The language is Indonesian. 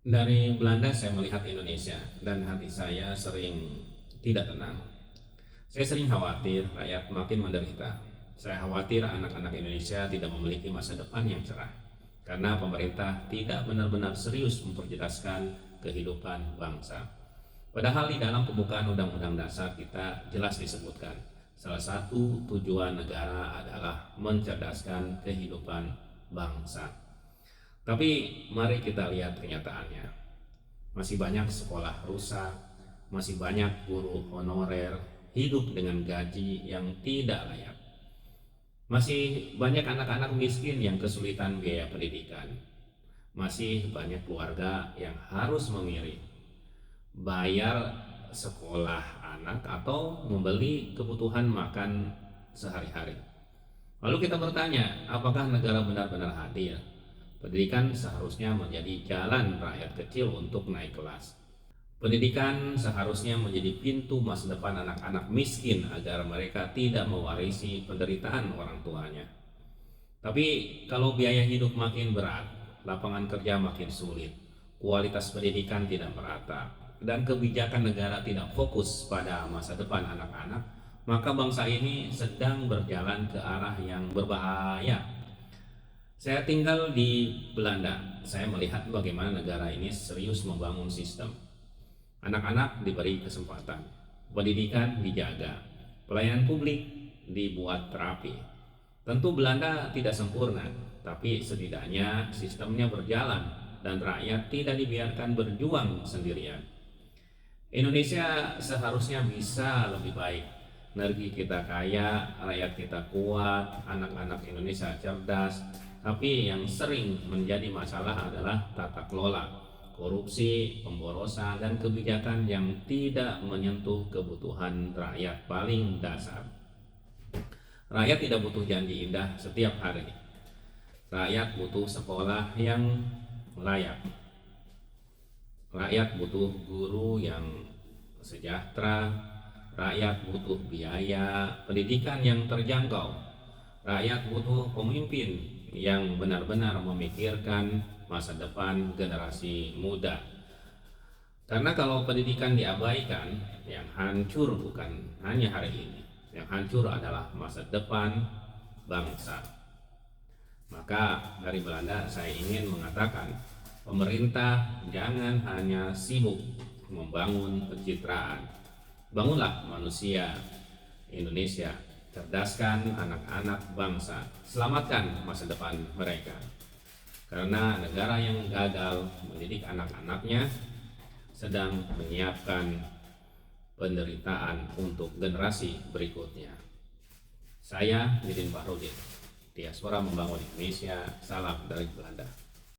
Dari Belanda saya melihat Indonesia dan hati saya sering tidak tenang. Saya sering khawatir rakyat makin menderita. Saya khawatir anak-anak Indonesia tidak memiliki masa depan yang cerah karena pemerintah tidak benar-benar serius memperjelaskan kehidupan bangsa. Padahal di dalam pembukaan Undang-Undang Dasar kita jelas disebutkan salah satu tujuan negara adalah mencerdaskan kehidupan bangsa. Tapi mari kita lihat kenyataannya. Masih banyak sekolah rusak, masih banyak guru honorer hidup dengan gaji yang tidak layak. Masih banyak anak-anak miskin yang kesulitan biaya pendidikan. Masih banyak keluarga yang harus memilih bayar sekolah anak atau membeli kebutuhan makan sehari-hari. Lalu kita bertanya, apakah negara benar-benar hadir? Pendidikan seharusnya menjadi jalan rakyat kecil untuk naik kelas. Pendidikan seharusnya menjadi pintu masa depan anak-anak miskin agar mereka tidak mewarisi penderitaan orang tuanya. Tapi kalau biaya hidup makin berat, lapangan kerja makin sulit, kualitas pendidikan tidak merata, dan kebijakan negara tidak fokus pada masa depan anak-anak, maka bangsa ini sedang berjalan ke arah yang berbahaya. Saya tinggal di Belanda. Saya melihat bagaimana negara ini serius membangun sistem. Anak-anak diberi kesempatan, pendidikan dijaga, pelayanan publik dibuat terapi. Tentu Belanda tidak sempurna, tapi setidaknya sistemnya berjalan dan rakyat tidak dibiarkan berjuang sendirian. Indonesia seharusnya bisa lebih baik. Negeri kita kaya, rakyat kita kuat, anak-anak Indonesia cerdas. Tapi yang sering menjadi masalah adalah tata kelola, korupsi, pemborosan, dan kebijakan yang tidak menyentuh kebutuhan rakyat paling dasar. Rakyat tidak butuh janji indah setiap hari. Rakyat butuh sekolah yang layak. Rakyat butuh guru yang sejahtera. Rakyat butuh biaya pendidikan yang terjangkau. Rakyat butuh pemimpin yang benar-benar memikirkan masa depan generasi muda. Karena kalau pendidikan diabaikan, yang hancur bukan hanya hari ini, yang hancur adalah masa depan bangsa. Maka dari Belanda saya ingin mengatakan, pemerintah jangan hanya sibuk membangun pencitraan. Bangunlah manusia Indonesia, cerdaskan anak-anak bangsa, selamatkan masa depan mereka. Karena negara yang gagal mendidik anak-anaknya sedang menyiapkan penderitaan untuk generasi berikutnya. Saya Didin Bahrudin, Diaspora Membangun Indonesia, salam dari Belanda.